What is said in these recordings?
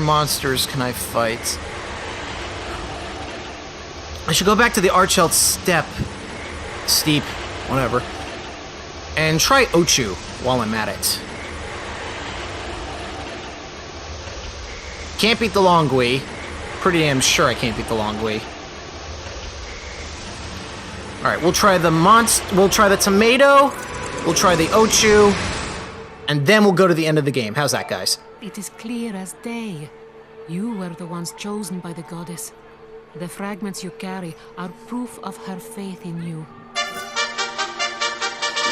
monsters can I fight? I should go back to the Archelt Steep, whatever, and try Ochu while I'm at it. Can't beat the Longui. Pretty damn sure I can't beat the Longui. Alright, we'll try the we'll try the tomato, we'll try the Ochu, and then we'll go to the end of the game. How's that, guys? It is clear as day. You were the ones chosen by the goddess. The fragments you carry are proof of her faith in you.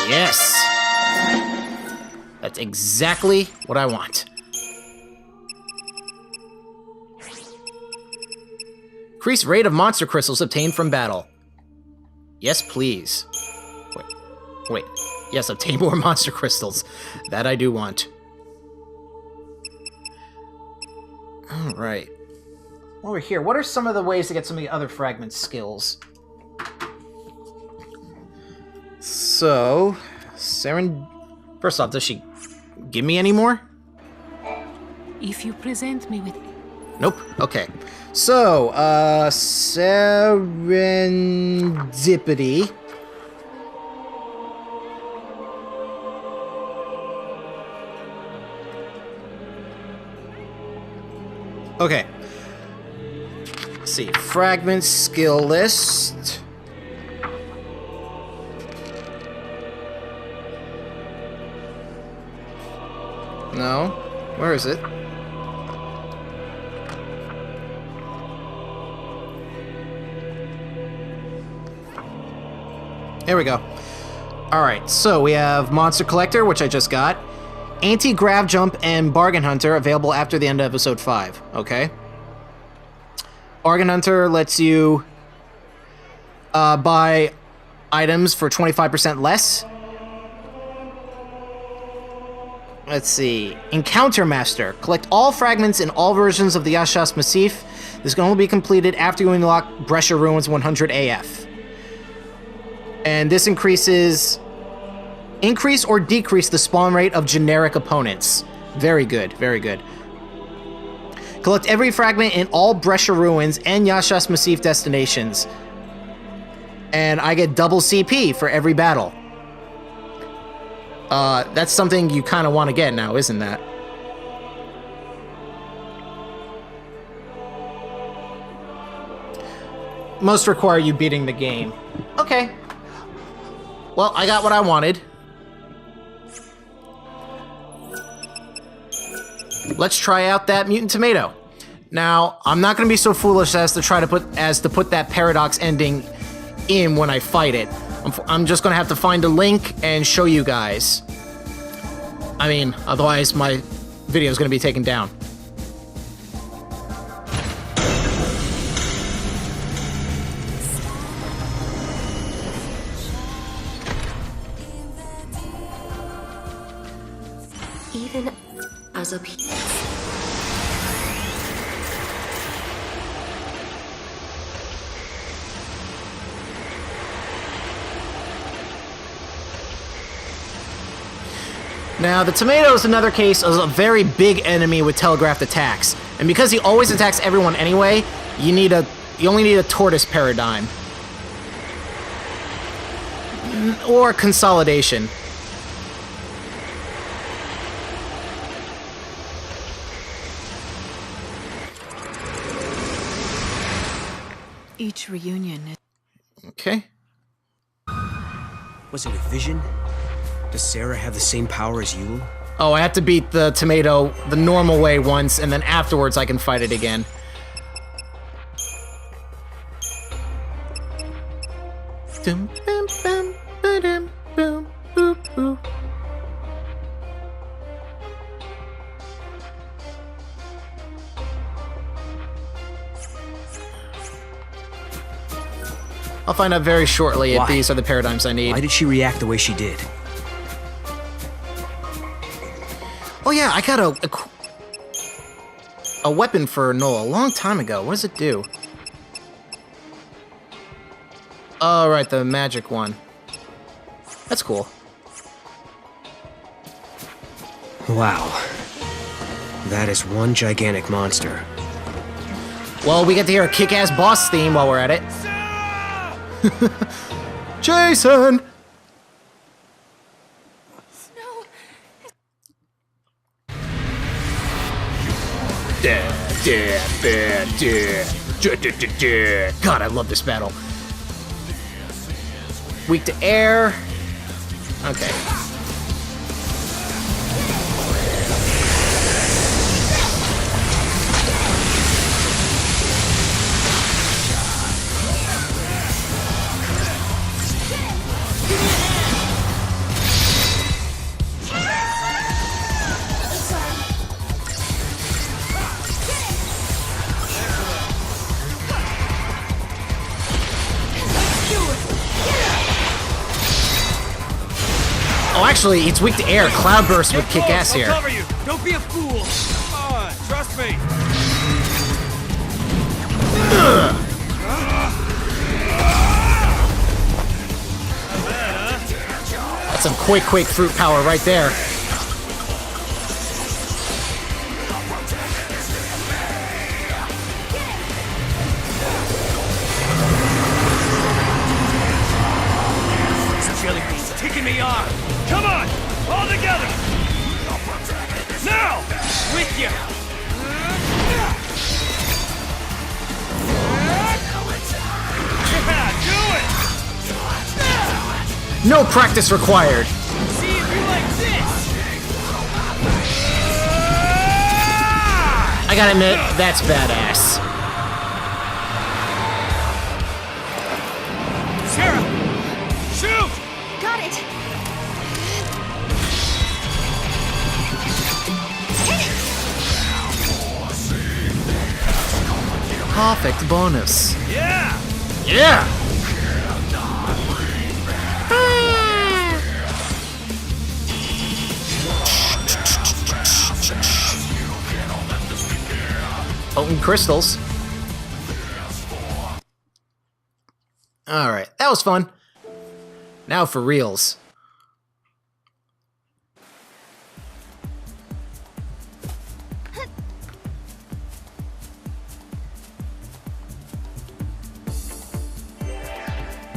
Yes! That's exactly what I want. Increased rate of monster crystals obtained from battle. Yes, please. Wait. Yes, obtain more monster crystals. That I do want. Alright. Over here, what are some of the ways to get some of the other fragment skills? So, first off, does she give me any more? If you present me with... Nope. Okay. So, serendipity. Okay. Let's see. Fragment skill list. No. Where is it? There we go. Alright, so we have Monster Collector, which I just got. Anti-Grav Jump and Bargain Hunter available after the end of episode 5. Okay. Bargain Hunter lets you buy items for 25% less. Let's see. Encounter Master. Collect all fragments in all versions of the Yashas Massif. This can only be completed after you unlock Brescia Ruins 100 AF. And this increase or decrease the spawn rate of generic opponents. Very good, very good. Collect every fragment in all Brescia Ruins and Yashas Massif destinations. And I get double CP for every battle. That's something you kind of want to get now, isn't that? Most require you beating the game. Okay. Well, I got what I wanted. Let's try out that mutant tomato. Now, I'm not going to be so foolish as to put that paradox ending in when I fight it. I'm just going to have to find a link and show you guys. I mean, otherwise my video is going to be taken down. Even as a piece. Now, the tomato is another case of a very big enemy with telegraphed attacks. And because he always attacks everyone anyway, you only need a tortoise paradigm. Or consolidation. Each reunion... Okay. Was it a vision? Does Sarah have the same power as Yule? Oh, I have to beat the tomato the normal way once, and then afterwards I can fight it again. Dum, bam, bam, ba-dum, boom, boop, boop. I'll find out very shortly if these are the paradigms I need. Why did she react the way she did? Oh yeah, I got a weapon for Nola a long time ago. What does it do? Oh, right, the magic one. That's cool. Wow. That is one gigantic monster. Well, we get to hear a kick-ass boss theme while we're at it. Jason! God, I love this battle. Weak to air. Okay. Oh, actually, it's weak to air. Cloudburst would kick ass here. I'll cover you. Don't be a fool. Come on, trust me. That's some quick fruit power right there. Kicking me off. Come on, all together. Now, with you. Yeah, do it. No practice required. See if you like this. I gotta admit, that's badass. Sarah, shoot. Got it! Perfect bonus. Yeah. Yeah! Potent crystals. Alright, that was fun. Now for reals.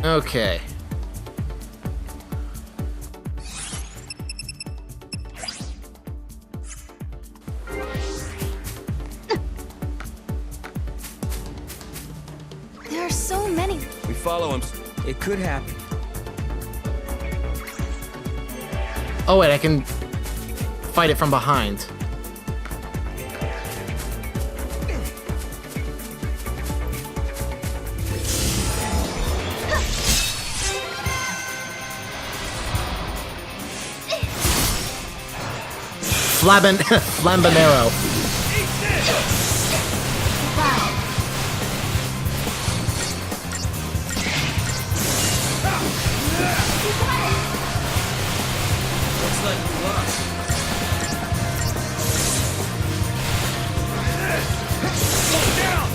Okay. There are so many. We follow him. It could happen. Oh wait, I can fight it from behind. Flambanero. Looks like we lost. Down.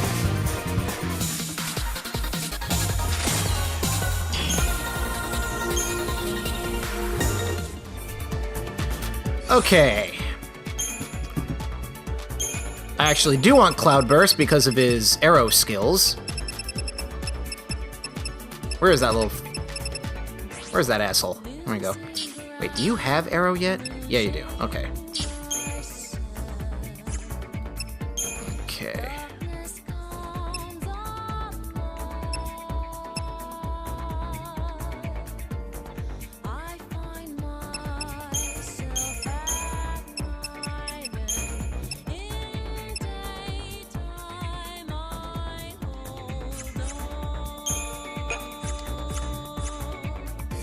Okay. I actually do want Cloudburst because of his arrow skills. Where is that little... Where's that asshole? There we go. Wait, do you have arrow yet? Yeah, you do. Okay. Okay.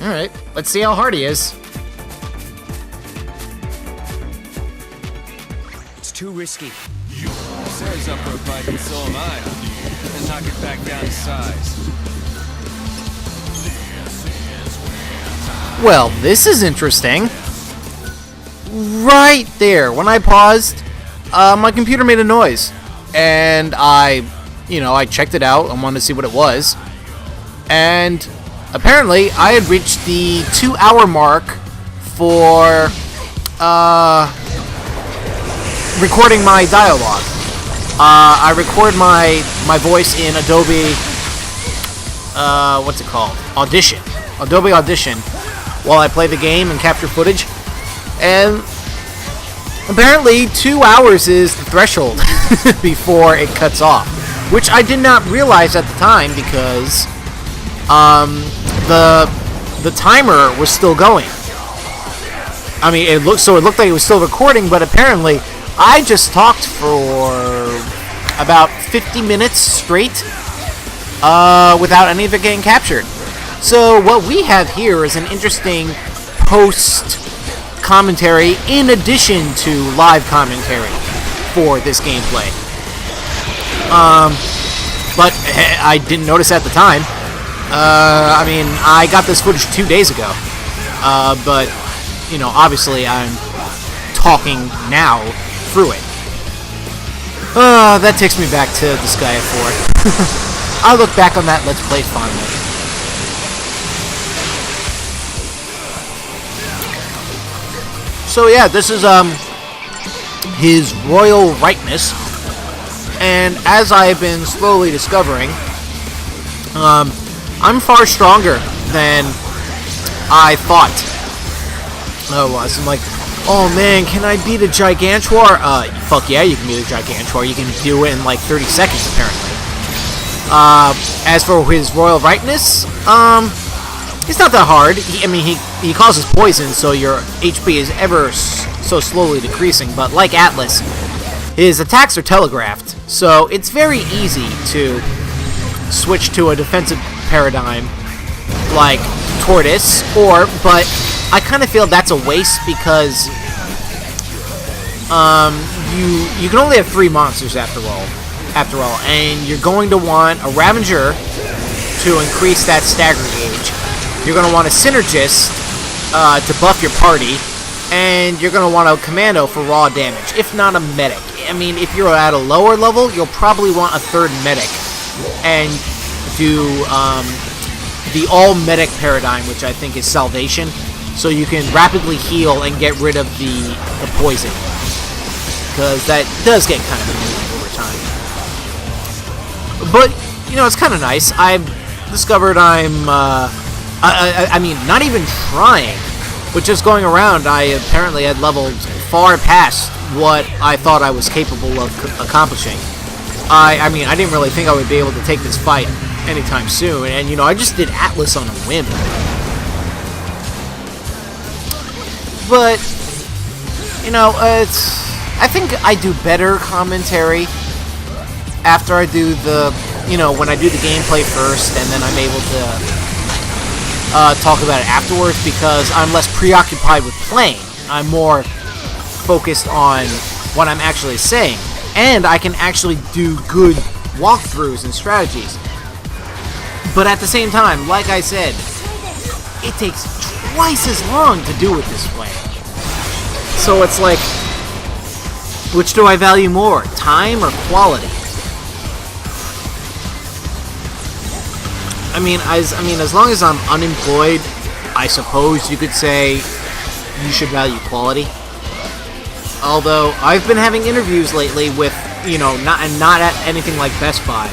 Alright, let's see how hard he is. It's too risky. Sarah's up for a fight, and so am I. And knock it back down to size. Well, this is interesting. Right there, when I paused, my computer made a noise. And I checked it out and wanted to see what it was. And apparently, I had reached the 2-hour mark for recording my dialogue. I record my voice in Adobe, what's it called? Audition. Adobe Audition, while I play the game and capture footage. And apparently 2 hours is the threshold before it cuts off, which I did not realize at the time because the timer was still going. I mean, it looked like it was still recording, but apparently I just talked for about 50 minutes straight without any of it getting captured. So what we have here is an interesting post commentary in addition to live commentary for this gameplay. But I didn't notice at the time. I mean, I got this footage 2 days ago. But, you know, obviously I'm talking now through it. That takes me back to Disgaea 4. I'll look back on that Let's Play fondly. So yeah, this is his Royal Ripeness, and as I have been slowly discovering, I'm far stronger than I thought I was. I'm like, oh man, can I beat a Gigantor? Fuck yeah, you can beat a Gigantor. You can do it in like 30 seconds, apparently. As for his Royal Ripeness, it's not that hard. He causes poison, so your HP is ever so slowly decreasing, but like Atlas, his attacks are telegraphed, so it's very easy to switch to a defensive paradigm like Tortoise, but I kind of feel that's a waste because you can only have 3 monsters after all, and you're going to want a Ravager to increase that stagger gauge. You're going to want a Synergist to buff your party, and you're going to want a Commando for raw damage, if not a Medic. I mean, if you're at a lower level, you'll probably want a 3rd Medic, and do the all-Medic paradigm, which I think is Salvation, so you can rapidly heal and get rid of the poison, because that does get kind of annoying over time. But, you know, it's kind of nice. I've discovered I mean, not even trying, but just going around, I apparently had leveled far past what I thought I was capable of accomplishing. I mean, I didn't really think I would be able to take this fight anytime soon, and, you know, I just did Atlas on a whim. But, you know, I think I do better commentary after I do when I do the gameplay first, and then I'm able to talk about it afterwards, because I'm less preoccupied with playing. I'm more focused on what I'm actually saying, and I can actually do good walkthroughs and strategies. But at the same time, like I said, it takes twice as long to do it this way. So it's like, which do I value more, time or quality? I mean, as long as I'm unemployed, I suppose you could say you should value quality. Although I've been having interviews lately with, you know, not at anything like Best Buy,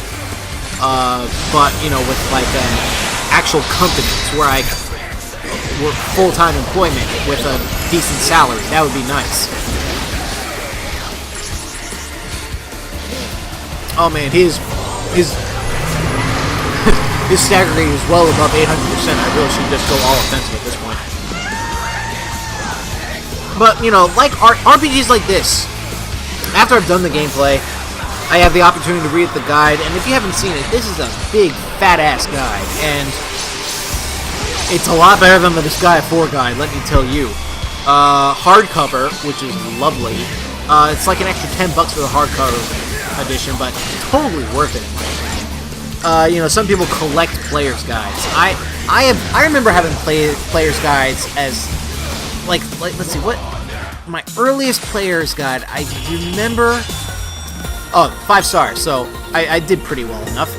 but, you know, with like actual companies where I work full-time employment with a decent salary. That would be nice. Oh man, his stagger rate is well above 800%. I really should just go all offensive at this point. But, you know, like RPGs like this, after I've done the gameplay, I have the opportunity to read the guide, and if you haven't seen it, this is a big, fat-ass guide, and it's a lot better than the Disgaea 4 guide, let me tell you. Hardcover, which is lovely. It's like an extra $10 for the hardcover edition, but totally worth it in my opinion. You know, some people collect players' guides. I remember having players' guides as like let's see, what my earliest player's guide I remember. Oh, 5 stars. So I did pretty well enough.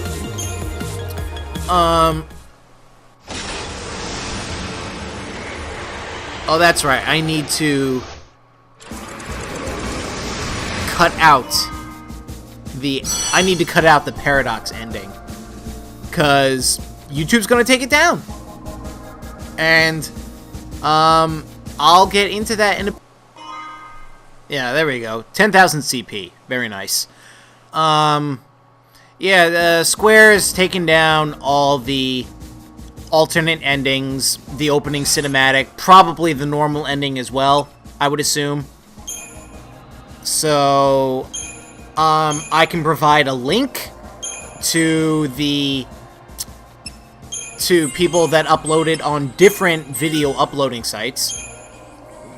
Oh, that's right. I need to cut out the paradox ending, because YouTube's gonna take it down, and I'll get into that in a... Yeah, there we go. 10,000 CP. Very nice. Yeah, Square is taking down all the alternate endings, the opening cinematic, probably the normal ending as well, I would assume. So, I can provide a link to people that uploaded on different video uploading sites,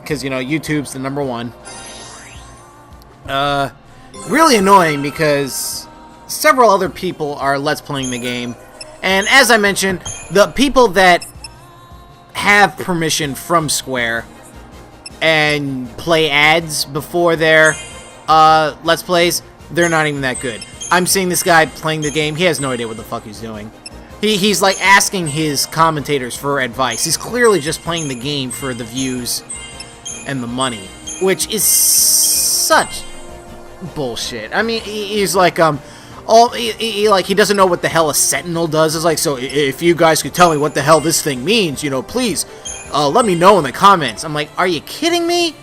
because, you know, YouTube's the #1. Really annoying, because several other people are Let's Playing the game, and as I mentioned, the people that have permission from Square and play ads before their Let's Plays, they're not even that good. I'm seeing this guy playing the game, he has no idea what the fuck he's doing. He's like asking his commentators for advice. He's clearly just playing the game for the views and the money, which is such bullshit. I mean, he's like, he doesn't know what the hell a sentinel does. It's like, so if you guys could tell me what the hell this thing means, you know, please, let me know in the comments. I'm like, are you kidding me?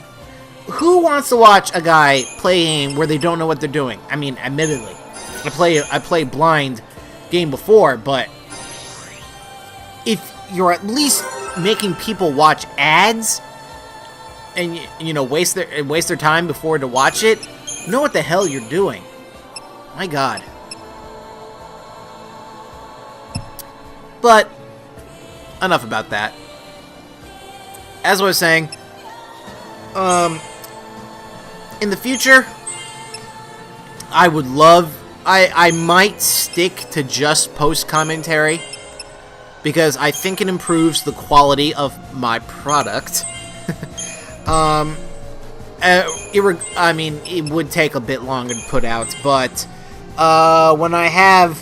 Who wants to watch a guy play a game where they don't know what they're doing? I mean, admittedly, I play blind game before, but if you're at least making people watch ads and, you know, waste their time before to watch it, know what the hell you're doing. My God. But enough about that. As I was saying, in the future, I would love... I might stick to just post commentary, because I think it improves the quality of my product. I mean, it would take a bit longer to put out, but when I have,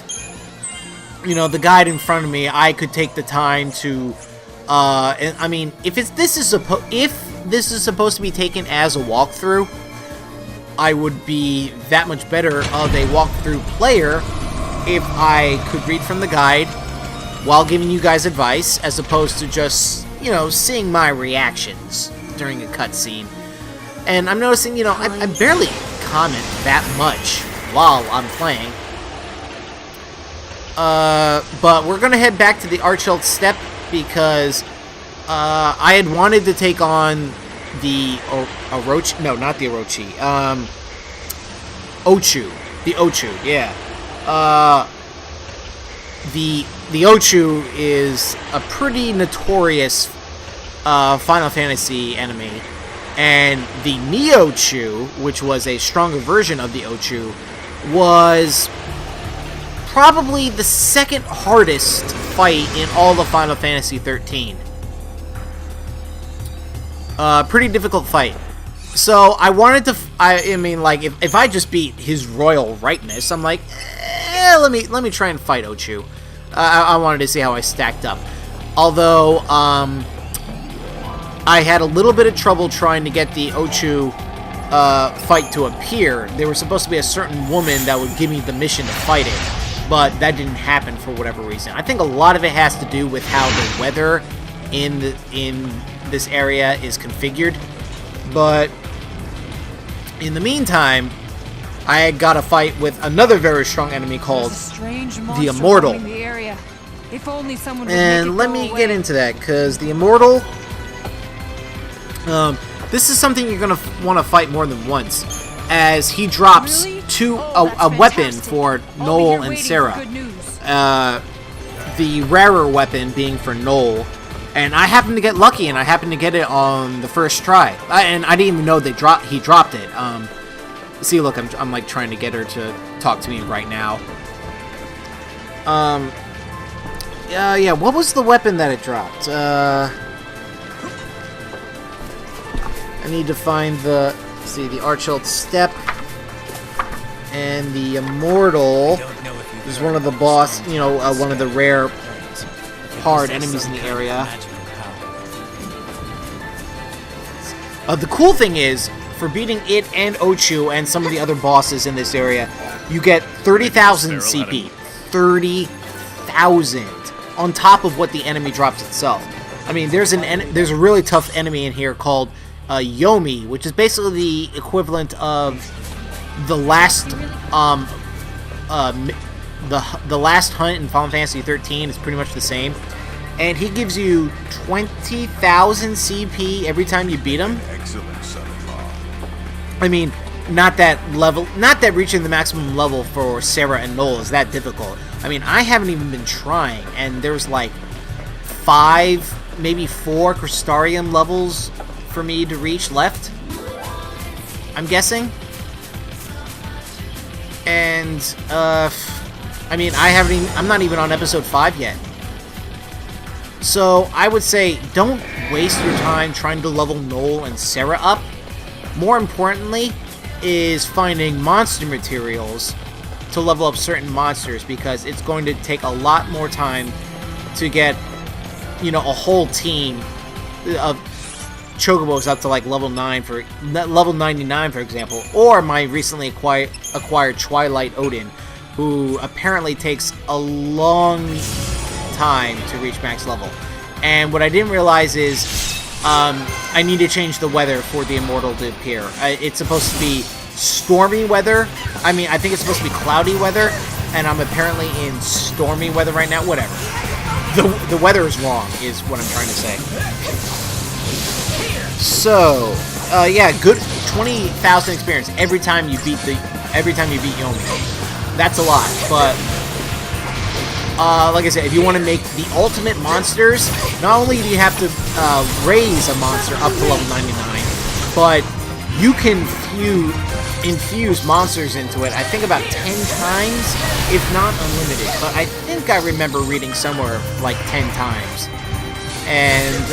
you know, the guide in front of me, I could take the time to, I mean, if this is supposed to be taken as a walkthrough, I would be that much better of a walkthrough player if I could read from the guide while giving you guys advice, as opposed to just, you know, seeing my reactions during a cutscene. And I'm noticing, you know, I barely comment that much while I'm playing. But we're gonna head back to the Archelt Steppe, because I had wanted to take on the Orochi, no, not the Orochi, Ochu, the Ochu, yeah. The Ochu is a pretty notorious Final Fantasy enemy, and the Neo-Chu, which was a stronger version of the Ochu, was probably the second hardest fight in all of Final Fantasy XIII. Pretty difficult fight. So I wanted to, I mean, like, if I just beat his Royal Ripeness, I'm like, let me try and fight Ochu. I wanted to see how I stacked up. Although, I had a little bit of trouble trying to get the Ochu fight to appear. There was supposed to be a certain woman that would give me the mission to fight it, but that didn't happen for whatever reason. I think a lot of it has to do with how the weather in this area is configured. But in the meantime, I had got a fight with another very strong enemy called the Immortal. And let me get into that, because the Immortal, this is something you're going to want to fight more than once, as he drops a weapon for Noel and Sarah. The rarer weapon being for Noel. And I happened to get lucky, and I happened to get it on the first try. And I didn't even know he dropped it. See, look, I'm like trying to get her to talk to me right now. Yeah, what was the weapon that it dropped? I need to find the Archelt Steppe. And the Immortal is one of the boss, you know, one of the rare hard enemies in the area. The cool thing is, for beating it and Ochu and some of the other bosses in this area, you get 30,000 CP. 30,000 on top of what the enemy drops itself. I mean, there's a really tough enemy in here called Yomi, which is basically the equivalent of the last the last hunt in Final Fantasy 13 is pretty much the same, and he gives you 20,000 CP every time you beat him. Excellent, son-in-law. I mean, not that reaching the maximum level for Sarah and Noel is that difficult. I mean, I haven't even been trying, and there's like 5, maybe 4 Crystarium levels for me to reach left, I'm guessing. And, I mean, I'm not even on episode 5 yet. So, I would say, don't waste your time trying to level Noel and Sarah up. More importantly, is finding monster materials to level up certain monsters, because it's going to take a lot more time to get, you know, a whole team of Chocobos up to like level 99 for example, or my recently acquired Twilight Odin, who apparently takes a long time to reach max level. And what I didn't realize is I need to change the weather for the Immortal to appear. It's supposed to be stormy weather. I mean, I think it's supposed to be cloudy weather, and I'm apparently in stormy weather right now. Whatever. The weather is wrong, is what I'm trying to say. So, yeah, good 20,000 experience every time you beat Yomi. That's a lot, but like I said, if you want to make the ultimate monsters, not only do you have to raise a monster up to level 99, but you can infuse monsters into it, I think about 10 times, if not unlimited. But I think I remember reading somewhere like 10 times. And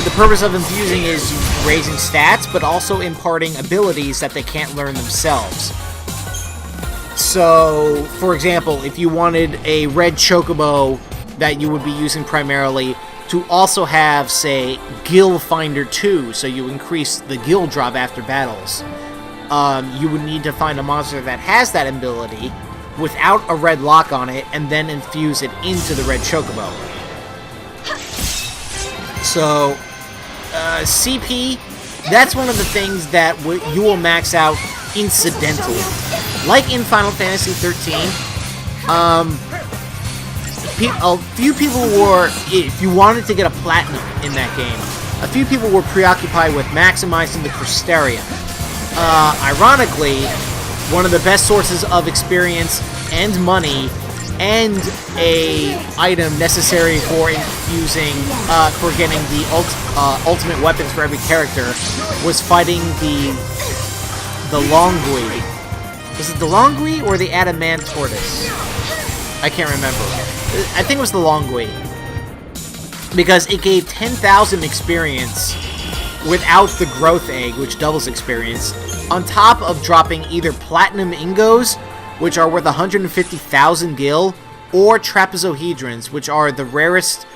the purpose of infusing is raising stats, but also imparting abilities that they can't learn themselves. So, for example, if you wanted a red chocobo that you would be using primarily to also have, say, Gil Finder 2, so you increase the Gil drop after battles, you would need to find a monster that has that ability without a red lock on it, and then infuse it into the red chocobo. So, CP, that's one of the things that you will max out incidentally. Like in Final Fantasy 13, a few people were, if you wanted to get a platinum in that game, a few people were preoccupied with maximizing the Crystarium. Ironically, one of the best sources of experience and money and a item necessary for infusing, for getting the ultimate weapons for every character was fighting the Longui. Was it the Longui or the Adamant Tortoise? I can't remember. I think it was the Longui. Because it gave 10,000 experience without the growth egg, which doubles experience, on top of dropping either platinum ingos, which are worth 150,000 gil, or trapezohedrons, which are the rarest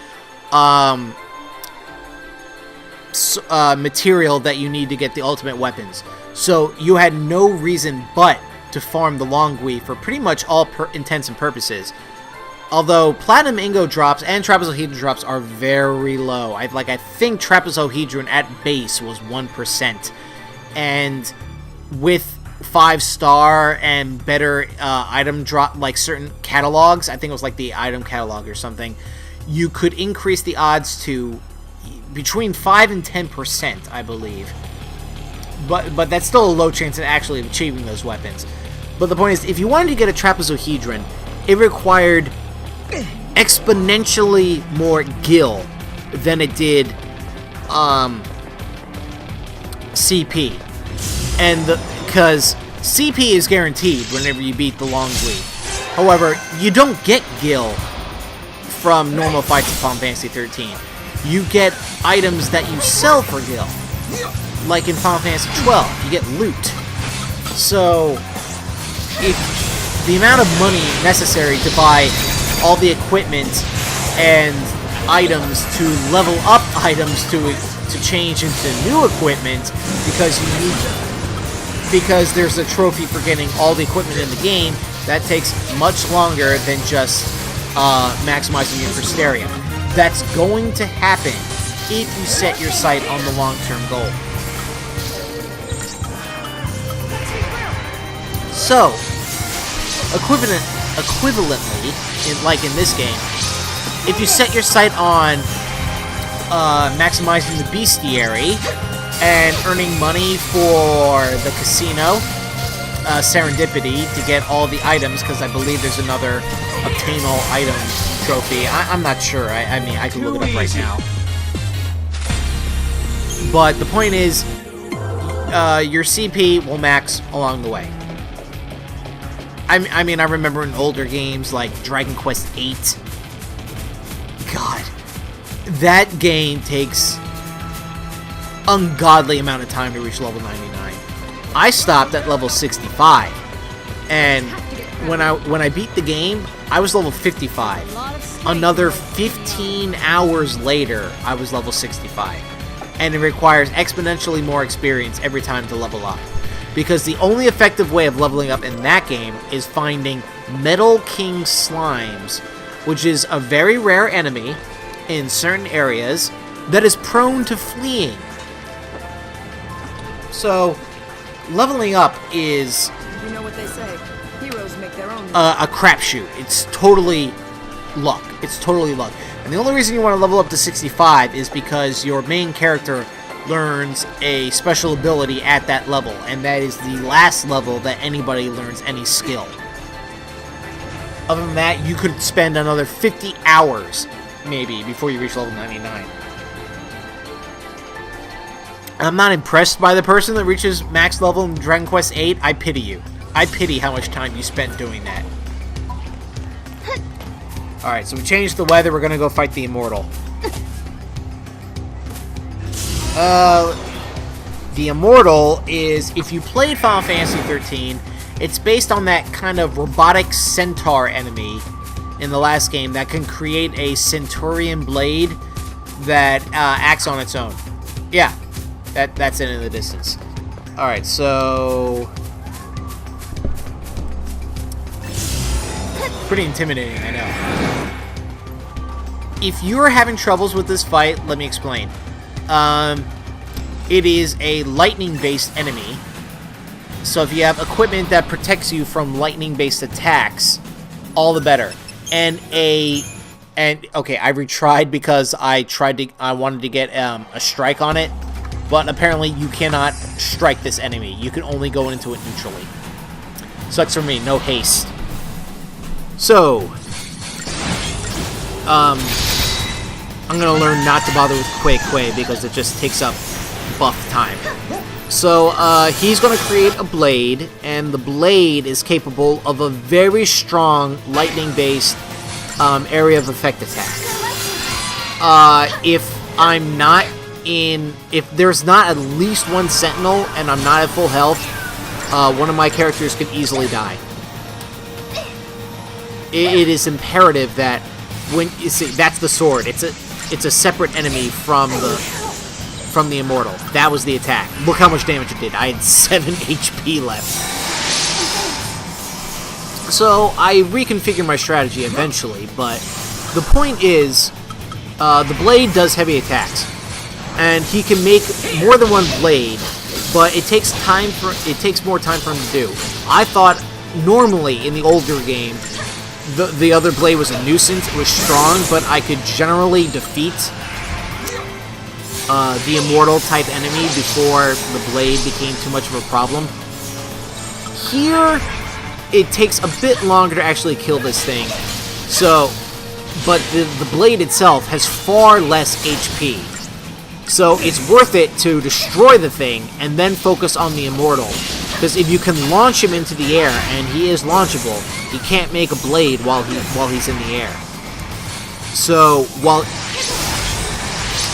material that you need to get the ultimate weapons. So you had no reason but to farm the Longui for pretty much all intents and purposes. Although Platinum Ingo drops and Trapezohedron drops are very low. I think Trapezohedron at base was 1%. And with 5-star and better item drop, like certain catalogs, I think it was like the item catalog or something, you could increase the odds to between 5 and 10%, I believe. But that's still a low chance of actually achieving those weapons. But the point is, if you wanted to get a Trapezohedron, it required exponentially more gil than it did CP. And because CP is guaranteed whenever you beat the Longui. However, you don't get gil from normal fights in Final Fantasy 13. You get items that you sell for gil. Like in Final Fantasy 12, you get loot. So, if the amount of money necessary to buy all the equipment and items to level up items to to change into new equipment because because there's a trophy for getting all the equipment in the game, that takes much longer than just maximizing your Crysterium. That's going to happen if you set your sight on the long-term goal. So, equivalently, like in this game, if you set your sight on maximizing the bestiary and earning money for the casino, serendipity, to get all the items, because I believe there's another obtain all item trophy. I'm not sure. I mean, I can look it up right now. But the point is, your CP will max along the way. I mean, I remember in older games like Dragon Quest VIII. God, that game takes ungodly amount of time to reach level 99. I stopped at level 65, and when I beat the game, I was level 55. Another 15 hours later, I was level 65, and it requires exponentially more experience every time to level up. Because the only effective way of leveling up in that game is finding Metal King Slimes, which is a very rare enemy in certain areas that is prone to fleeing. So, leveling up is, You know what they say. Heroes make their own. a crapshoot. It's totally luck. It's totally luck. And the only reason you want to level up to 65 is because your main character learns a special ability at that level, and that is the last level that anybody learns any skill. Other than that, you could spend another 50 hours, maybe, before you reach level 99. I'm not impressed by the person that reaches max level in Dragon Quest VIII. I pity you. I pity how much time you spent doing that. Alright, so we changed the weather. We're gonna go fight the Immortal. The Immortal is, if you played Final Fantasy XIII, it's based on that kind of robotic centaur enemy in the last game that can create a Centurion blade that acts on its own. Yeah, that's it in the distance. Alright, so... pretty intimidating, I know. If you're having troubles with this fight, let me explain. It is a lightning-based enemy. So if you have equipment that protects you from lightning-based attacks, all the better. And okay, I retried because I wanted to get a strike on it, but apparently you cannot strike this enemy. You can only go into it neutrally. Sucks for me, no haste. So, I'm gonna learn not to bother with Quay because it just takes up buff time. So, he's gonna create a blade, and the blade is capable of a very strong lightning-based area of effect attack. If there's not at least one sentinel and I'm not at full health, one of my characters could easily die. It is imperative that when you see, that's the sword. It's a separate enemy from the Immortal. That was the attack. Look how much damage it did. I had 7 HP left. So I reconfigured my strategy eventually, but the point is, the blade does heavy attacks, and he can make more than one blade, but it takes more time for him to do. I thought normally in the older game, the other blade was a nuisance. It was strong, but I could generally defeat the Immortal type enemy before the blade became too much of a problem. Here, it takes a bit longer to actually kill this thing. So, but the blade itself has far less HP. So it's worth it to destroy the thing and then focus on the Immortal. Because if you can launch him into the air, and he is launchable, he can't make a blade while he's in the air. So,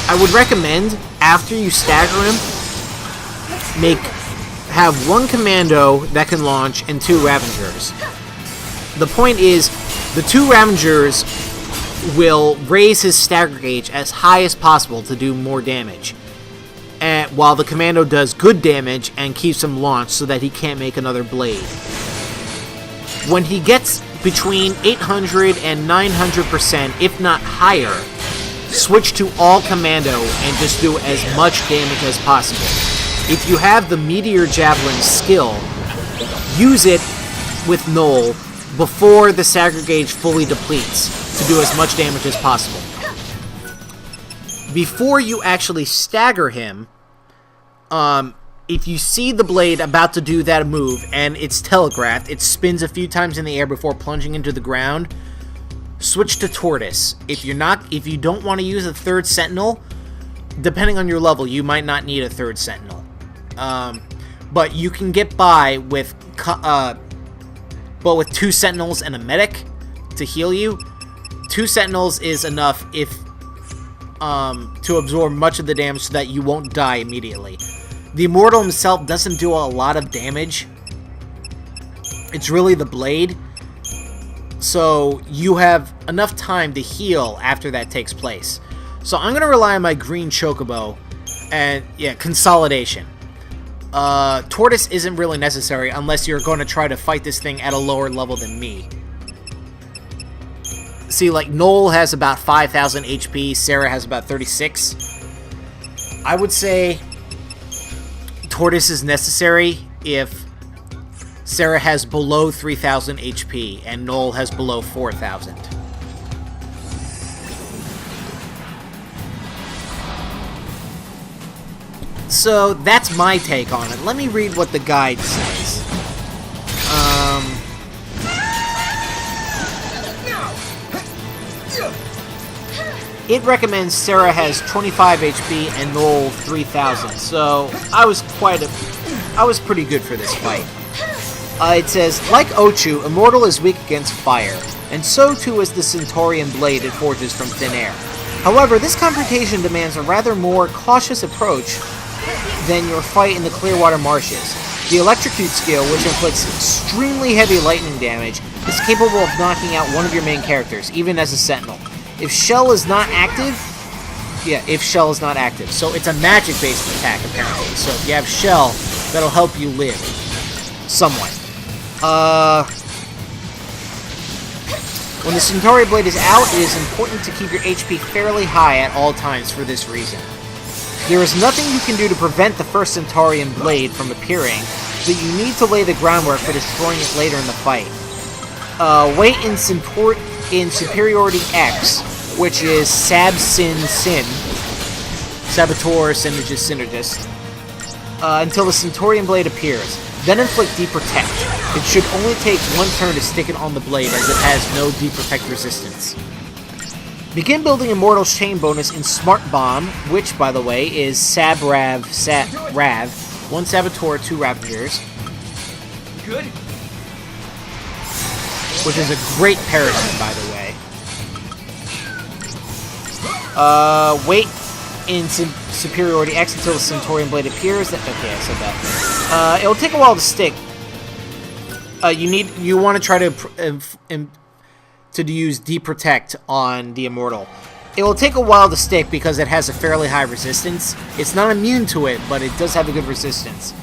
I would recommend, after you stagger him, have one commando that can launch and 2 Ravengers. The point is, the 2 Ravengers will raise his stagger gauge as high as possible to do more damage. while the commando does good damage and keeps him launched so that he can't make another blade. When he gets between 800 and 900%, if not higher, switch to all commando and just do as much damage as possible. If you have the Meteor Javelin skill, use it with Noel before the Stagger Gauge fully depletes to do as much damage as possible. Before you actually stagger him, if you see the blade about to do that move and it's telegraphed, it spins a few times in the air before plunging into the ground, switch to Tortoise. If you don't want to use a third Sentinel, depending on your level, you might not need a third Sentinel. But you can get by with 2 Sentinels and a medic to heal you. 2 Sentinels is enough to absorb much of the damage so that you won't die immediately. The Immortal himself doesn't do a lot of damage. It's really the blade. So you have enough time to heal after that takes place. So I'm going to rely on my green Chocobo and, yeah, Consolidation. Tortoise isn't really necessary unless you're going to try to fight this thing at a lower level than me. See, like, Noel has about 5,000 HP, Sarah has about 36. I would say Tortoise is necessary if Sarah has below 3,000 HP and Noel has below 4,000. So that's my take on it. Let me read what the guide says. It recommends Sarah has 25 HP and Noel 3,000. So I was pretty good for this fight. It says, like Ochu, Immortal is weak against fire, and so too is the Centaurian blade it forges from thin air. However, this confrontation demands a rather more cautious approach than your fight in the Clearwater Marshes. The Electrocute skill, which inflicts extremely heavy lightning damage, is capable of knocking out one of your main characters, even as a Sentinel. If Shell is not active, so it's a magic-based attack, apparently. So if you have Shell, that'll help you live. Somewhat. When the Centaurian blade is out, it is important to keep your HP fairly high at all times for this reason. There is nothing you can do to prevent the first Centaurian blade from appearing, but you need to lay the groundwork for destroying it later in the fight. Wait in Superiority X, which is Sab-Sin Sin, Saboteur, Synergist, Synergist, until the Centaurian blade appears. Then inflict Deep Protect. It should only take 1 turn to stick it on the blade, as it has no Deep Protect resistance. Begin building Immortal's chain bonus in Smart Bomb, which, by the way, is Rav, 1 Saboteur, 2 Ravagers. Good? Which is a great paradigm, by the way. Wait in Superiority X until the Centaurian blade appears. Okay, I said that. It'll take a while to stick. You want to try to use Deep Protect on the Immortal. It will take a while to stick because it has a fairly high resistance. It's not immune to it, but it does have a good resistance.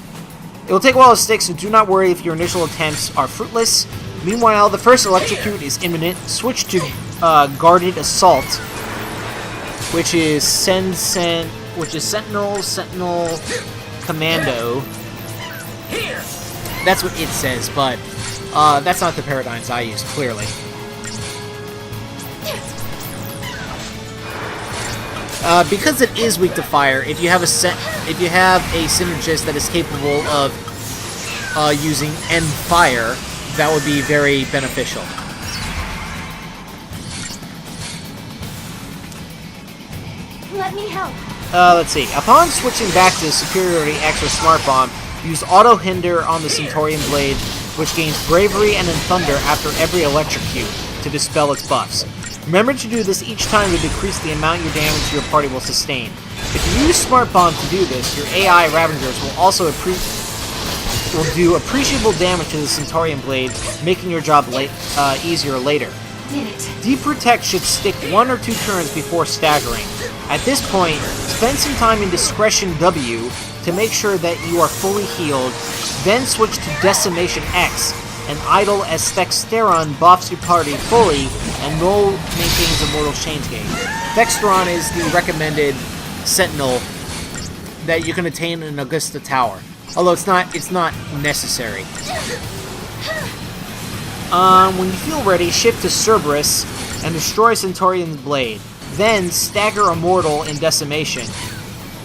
It will take a while to stick, so do not worry if your initial attempts are fruitless. Meanwhile, the first Electrocute is imminent. Switch to Guarded Assault, which is Sentinel, Commando. That's what it says, but that's not the paradigms I use, clearly. Because it is weak to fire, if you have a synergist that is capable of using End Fire, that would be very beneficial. Let me help. Let's see. Upon switching back to Superiority X or Smart Bomb, use Auto Hinder on the Centaurian blade, which gains Bravery and then Thunder after every Electrocute to dispel its buffs. Remember to do this each time to decrease the amount your damage your party will sustain. If you use Smart Bomb to do this, your AI Ravagers will also do appreciable damage to the Centaurian blade, making your job easier later. Did it. Deep Protect should stick 1 or 2 turns before staggering. At this point, spend some time in Discretion W to make sure that you are fully healed, then switch to Decimation X, and idle as Thexteron buffs your party fully, and Null maintains Immortal Change Gauge. Thexteron is the recommended Sentinel that you can attain in Augusta Tower, although it's not necessary. When you feel ready, shift to Cerberus and destroy Centaurion's Blade. Then stagger Immortal in Decimation.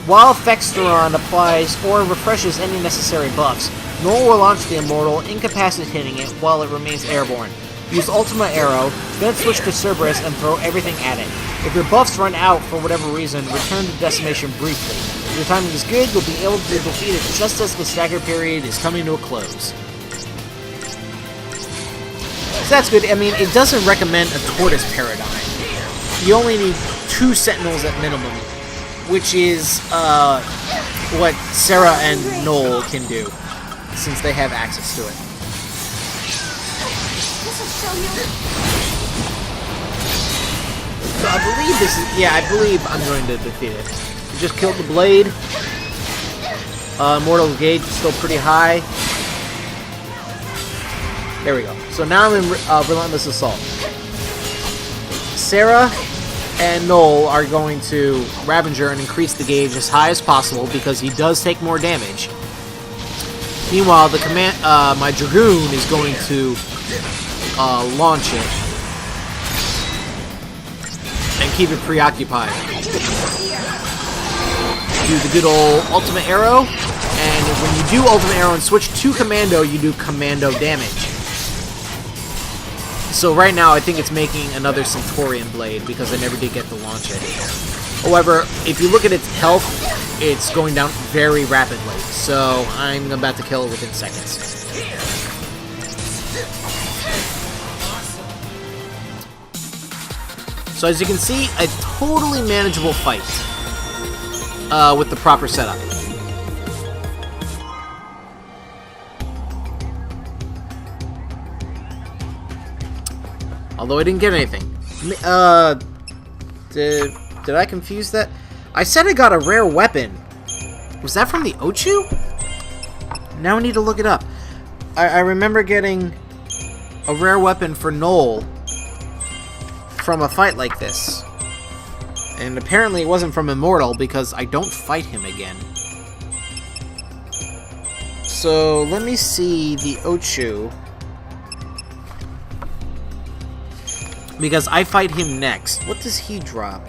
While Thexteron applies or refreshes any necessary buffs, Null will launch the Immortal, incapacitating it while it remains airborne. Use Ultima Arrow, then switch to Cerberus and throw everything at it. If your buffs run out for whatever reason, return to Decimation briefly. If your timing is good, you'll be able to defeat it just as the stagger period is coming to a close. So that's good. I mean, it doesn't recommend a Tortoise Paradigm. You only need 2 Sentinels at minimum, which is what Sarah and Noel can do, since they have access to it. So I believe this is... Yeah, I believe I'm going to defeat it. We just killed the Blade. Immortal Gauge is still pretty high. There we go. So now I'm in Relentless Assault. Sarah and Noel are going to Ravager and increase the gauge as high as possible because he does take more damage. Meanwhile, the my Dragoon is going to launch it and keep it preoccupied. Do the good old Ultimate Arrow, and when you do Ultimate Arrow and switch to Commando, you do Commando damage. So right now, I think it's making another Centaurian Blade because I never did get to launch it. However, if you look at its health, it's going down very rapidly. So I'm about to kill it within seconds. So as you can see, a totally manageable fight with the proper setup. Although I didn't get anything. Did I confuse that? I said I got a rare weapon. Was that from the Ochu? Now I need to look it up. I remember getting a rare weapon for Noel from a fight like this. And apparently it wasn't from Immortal because I don't fight him again. So let me see the Ochu. Because I fight him next. What does he drop?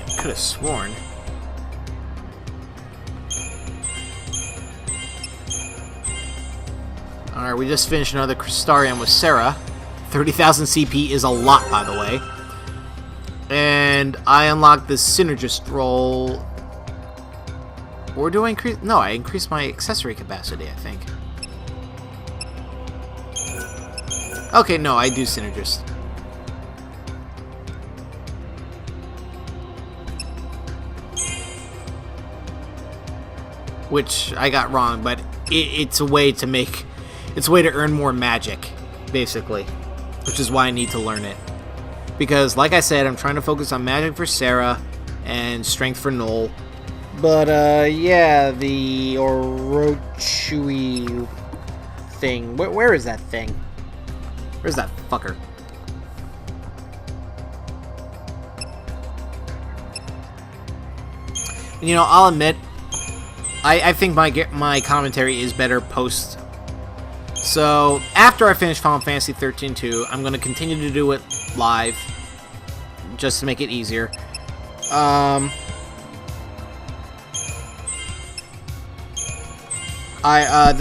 I could have sworn. Alright, we just finished another Crystarium with Sarah. 30,000 CP is a lot, by the way. And I unlocked this Synergist roll. Or do I increase... No, I increased my accessory capacity, I think. Okay, no, I do Synergist. Which I got wrong, but it's a way to make... It's a way to earn more magic, basically. Which is why I need to learn it. Because, like I said, I'm trying to focus on magic for Sarah and strength for Noel. But, yeah, the Orochi thing. Where is that thing? Where's that fucker? You know, I'll admit, I think my commentary is better post. So, after I finish Final Fantasy XIII-2, I'm going to continue to do it live, just to make it easier. The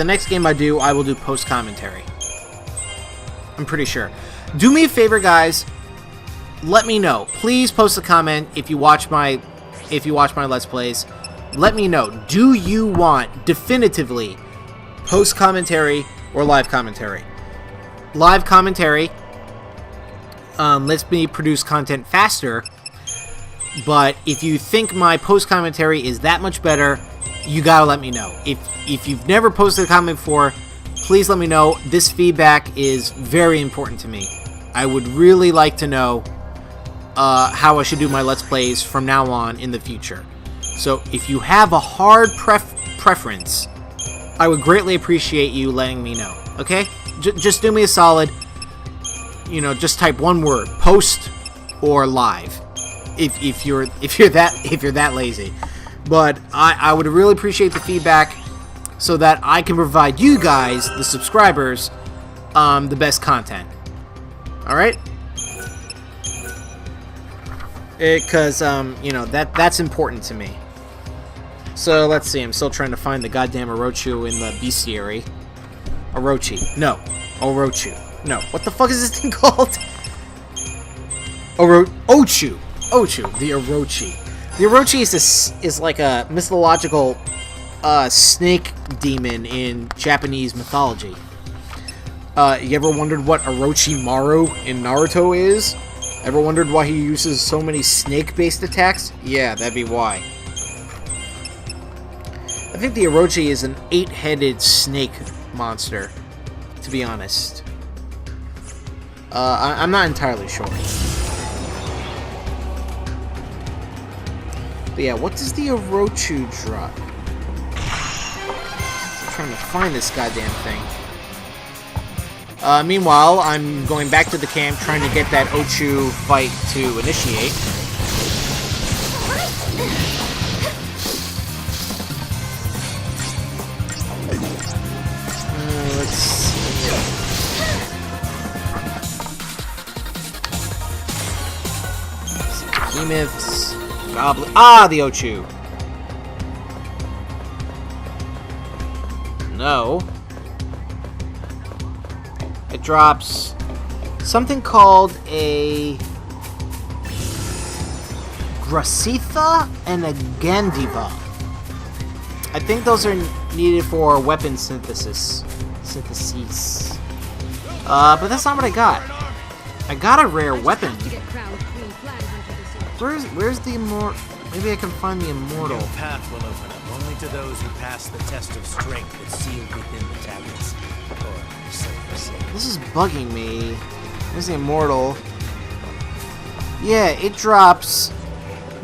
next game I will do post-commentary. I'm pretty sure. Do me a favor, guys. Let me know. Please post a comment if you watch my Let's Plays. Let me know. Do you want, definitively, post-commentary or live commentary? Live commentary lets me produce content faster, but if you think my post-commentary is that much better, you gotta let me know. If you've never posted a comment before, please let me know. This feedback is very important to me. I would really like to know how I should do my Let's Plays from now on in the future. So if you have a hard preference, I would greatly appreciate you letting me know. Okay? Just do me a solid. You know, just type one word: post or live. If you're that lazy. But I would really appreciate the feedback so that I can provide you guys, the subscribers, the best content. Alright? Because, you know, that's important to me. So, let's see. I'm still trying to find the goddamn Orochu in the bestiary. Orochi. No. Orochu. No. What the fuck is this thing called? Ochu. Ochu. The Orochi. The Orochi is like a mythological snake demon in Japanese mythology. You ever wondered what Orochimaru in Naruto is? Ever wondered why he uses so many snake-based attacks? Yeah, that'd be why. I think the Orochi is an 8-headed snake monster, to be honest. I'm not entirely sure. But yeah, what does the Orochu drop? I'm trying to find this goddamn thing. Meanwhile, I'm going back to the camp trying to get that Ochu fight to initiate. Let's see. Behemoths. Goblin. Ah, the Ochu. No. It drops something called a Gracitha and a Gandiva. I think those are needed for weapon synthesis. But that's not what I got. I got a rare weapon. Where's the Immortal? Maybe I can find the Immortal. Your path will open up only to those who pass the test of strength that's sealed within the tablets. Or so they say. This is bugging me. There's the Immortal. Yeah, it drops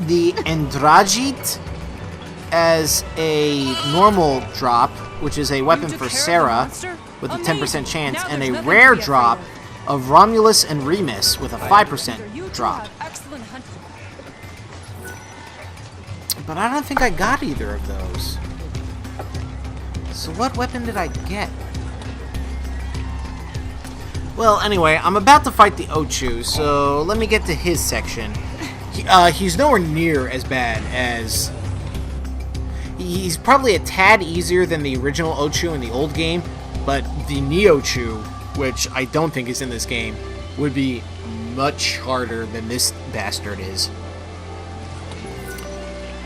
the Andrajit as a normal drop, which is a weapon for Sarah with a 10% chance, and a rare drop of Romulus and Remus with a 5% drop. But I don't think I got either of those. So what weapon did I get? Well, anyway, I'm about to fight the Ochu, so let me get to his section. He's nowhere near as bad as... He's probably a tad easier than the original Ochu in the old game, but the Neo-Chu, which I don't think is in this game, would be much harder than this bastard is.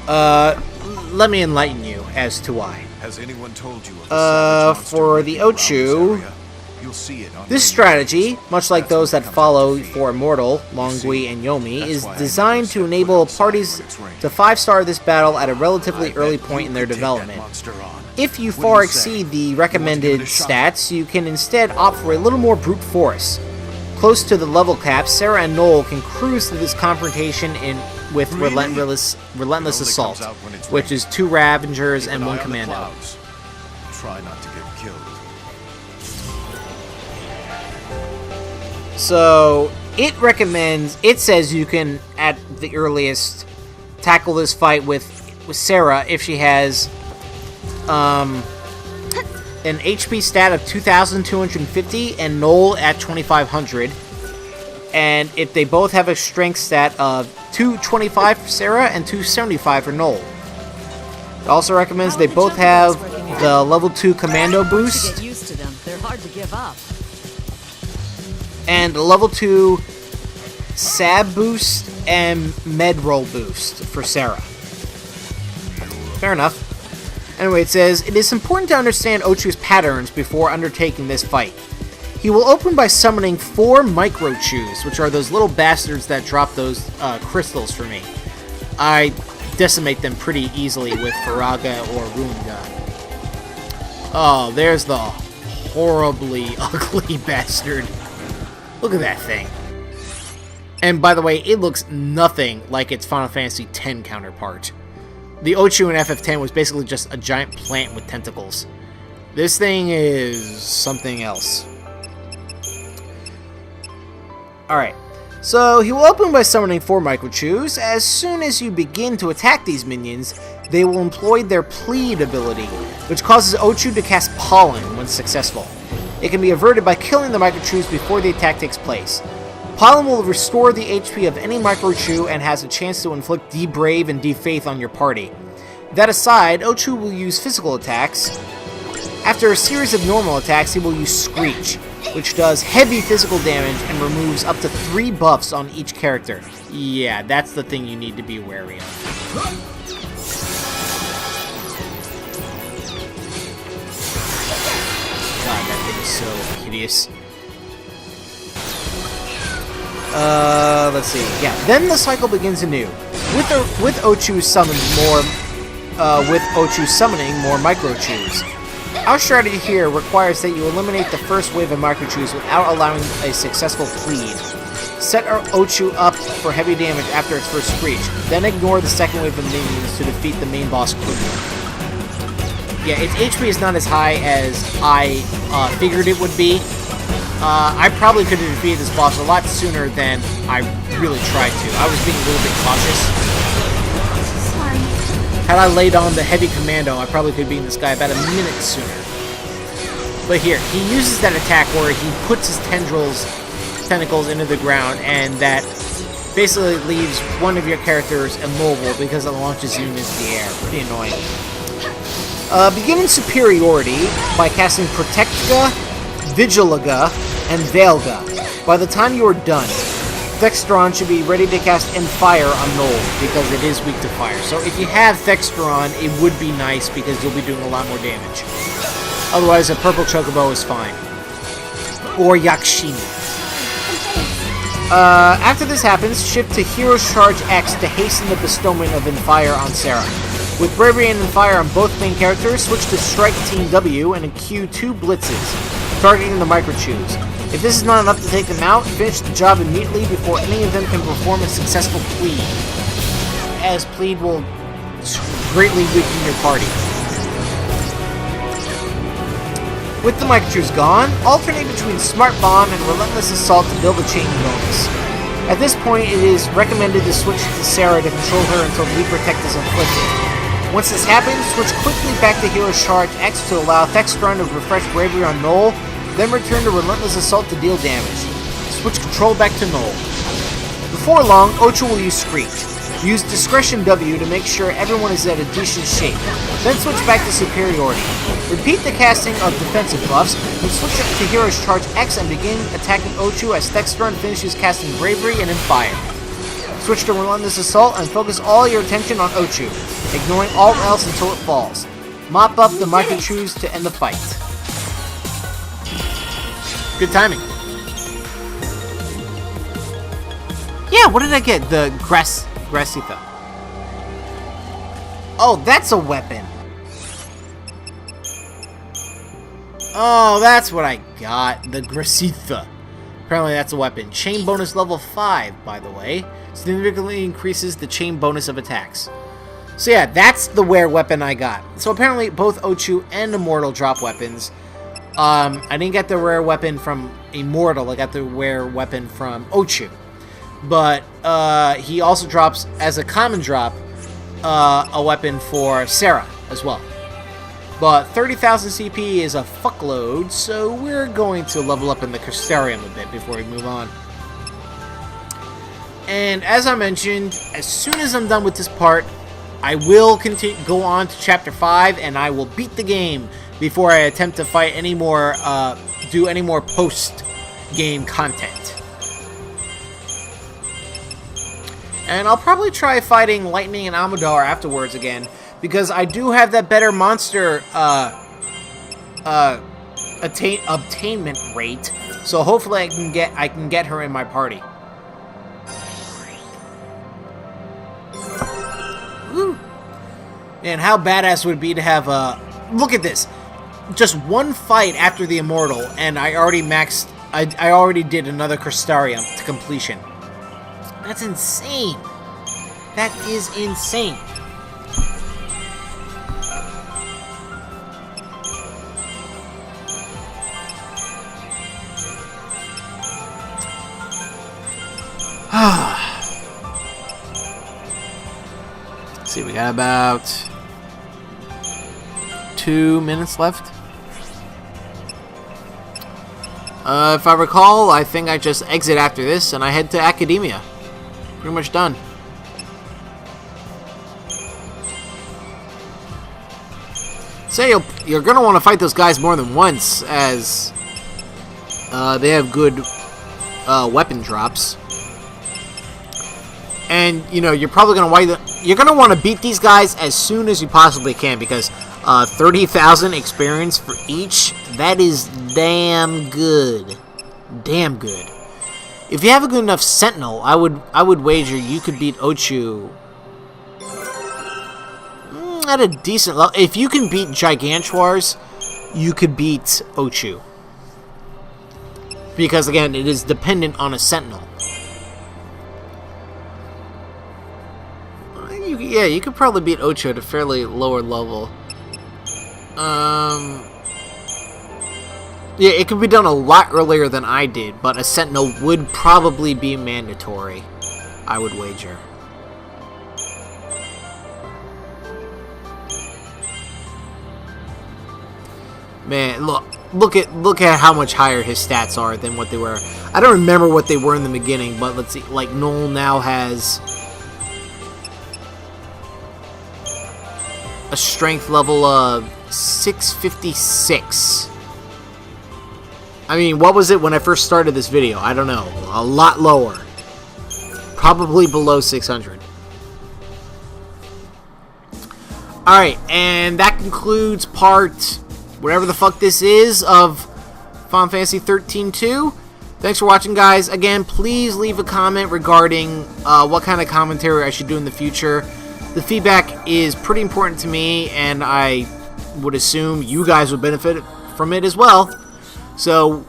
Let me enlighten you as to why. Has anyone told you of the for the Ochu, you'll see it on this strategy, much like those that follow for Immortal, Longui, and Yomi, is designed to enable parties to 5-star this battle at a relatively early point in their development. If you far exceed the recommended stats, you can instead opt for a little more brute force. Close to the level cap, Sarah and Noel can cruise through this confrontation with relentless assault, which is 2 Ravengers and 1 Commando. Try not to get killed. So it says you can at the earliest tackle this fight with Sarah if she has an HP stat of 2,250 and Noel at 2,500. And if they both have a strength stat of 225 for Sarah and 275 for Noel. It also recommends they both have the level 2 commando boost. Get used to them. They're hard to give up. And a level 2 sab boost and med roll boost for Sarah. Fair enough. Anyway, it says, it is important to understand Ochu's patterns before undertaking this fight. He will open by summoning 4 Micro-Chus, which are those little bastards that drop those crystals for me. I decimate them pretty easily with Faraga or Runga. Oh, there's the horribly ugly bastard. Look at that thing. And by the way, it looks nothing like its Final Fantasy X counterpart. The Ochu in FF10 was basically just a giant plant with tentacles. This thing is something else. Alright, so he will open by summoning 4 Microchews. As soon as you begin to attack these minions, they will employ their Plead ability, which causes Ochu to cast Pollen when successful. It can be averted by killing the Microchews before the attack takes place. Pollen will restore the HP of any Microchew and has a chance to inflict Debrave and Defaith on your party. That aside, Ochu will use physical attacks. After a series of normal attacks, he will use Screech, which does heavy physical damage and removes up to 3 buffs on each character. Yeah, that's the thing you need to be wary of. God, that thing is so hideous. Let's see. Yeah, then the cycle begins anew. With Ochu summoning more Microchews. Our strategy here requires that you eliminate the first wave of Microchews without allowing a successful Plead. Set our Ochu up for heavy damage after its first Screech, then ignore the second wave of minions to defeat the main boss quickly. Yeah, its HP is not as high as I figured it would be. I probably could have defeated this boss a lot sooner than I really tried to. I was being a little bit cautious. Sorry. Had I laid on the heavy commando, I probably could have beaten this guy about a minute sooner. But here, he uses that attack where he puts his tentacles into the ground, and that basically leaves one of your characters immobile because it launches you into the air. Pretty annoying. Beginning superiority by casting Protectga, Vigilaga, and Veilga. By the time you are done, Thextron should be ready to cast End Fire on Null, because it is weak to fire. So if you have Thextron, it would be nice, because you'll be doing a lot more damage. Otherwise, a Purple Chocobo is fine. Or Yakshini. After this happens, shift to Hero's Charge X to hasten the bestowment of End Fire on Sarah. With Bravery and End Fire on both main characters, switch to Strike Team W and queue 2 blitzes, targeting the Microchews. If this is not enough to take them out, finish the job immediately before any of them can perform a successful Plead, as Plead will greatly weaken your party. With the Microchews gone, alternate between Smart Bomb and Relentless Assault to build a chain bonus. At this point, it is recommended to switch to Sarah to control her until Leap Protect is inflicted. Once this happens, switch quickly back to Hero's Charge X to allow Thextron to refresh Bravery on Null, then return to Relentless Assault to deal damage. Switch control back to Null. Before long, Ochu will use Screech. Use Discretion W to make sure everyone is at a decent shape. Then switch back to Superiority. Repeat the casting of defensive buffs, and switch up to Hero's Charge X and begin attacking Ochu as Thextron finishes casting Bravery and End Fire. Switch to Relentless Assault and focus all your attention on Ochu, ignoring all else until it falls. Mop up the Microchews to end the fight. Good timing. Yeah, what did I get? The Gracitha. Oh, that's a weapon. Oh, that's what I got. The Gracitha. Apparently that's a weapon. Chain bonus level 5, by the way. Significantly increases the chain bonus of attacks. So yeah, that's the rare weapon I got. So apparently both Ochu and Immortal drop weapons. I didn't get the rare weapon from Immortal. I got the rare weapon from Ochu. But he also drops, as a common drop, a weapon for Sarah as well. But 30,000 CP is a fuckload, so we're going to level up in the Crystarium a bit before we move on. And as I mentioned, as soon as I'm done with this part, I will go on to Chapter 5, and I will beat the game before I attempt to fight any more, do any more post-game content. And I'll probably try fighting Lightning and Amador afterwards again, because I do have that better monster obtainment rate. So hopefully I can get her in my party. Woo. And how badass would it be to have look at this. just one fight after the Immortal, and I already maxed. I already did another Crystarium to completion. That's insane. That is insane. Let's see, we got about 2 minutes left. If I recall, I think I just exit after this and I head to Academia. Pretty much done. Say you're gonna want to fight those guys more than once, as they have good weapon drops. And you know you're probably gonna want to beat these guys as soon as you possibly can, because 30,000 experience for each, that is damn good. Damn good. If you have a good enough Sentinel, I would wager you could beat Ochu at a decent level. If you can beat Gigantuars, you could beat Ochu. Because again, it is dependent on a Sentinel. Yeah, you could probably beat Ochu at a fairly lower level. Yeah, it could be done a lot earlier than I did, but a Sentinel would probably be mandatory, I would wager. Man, look at how much higher his stats are than what they were. I don't remember what they were in the beginning, but let's see. Like, Noel now has a strength level of 656. I mean, what was it when I first started this video? I don't know. A lot lower. Probably below 600. Alright, and that concludes part, whatever the fuck this is, of Final Fantasy XIII-2. Thanks for watching, guys. Again, please leave a comment regarding what kind of commentary I should do in the future. The feedback is pretty important to me, and I would assume you guys would benefit from it as well. So,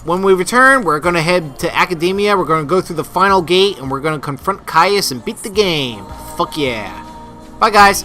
when we return, we're going to head to Academia, we're going to go through the final gate, and we're going to confront Caius and beat the game. Fuck yeah. Bye, guys.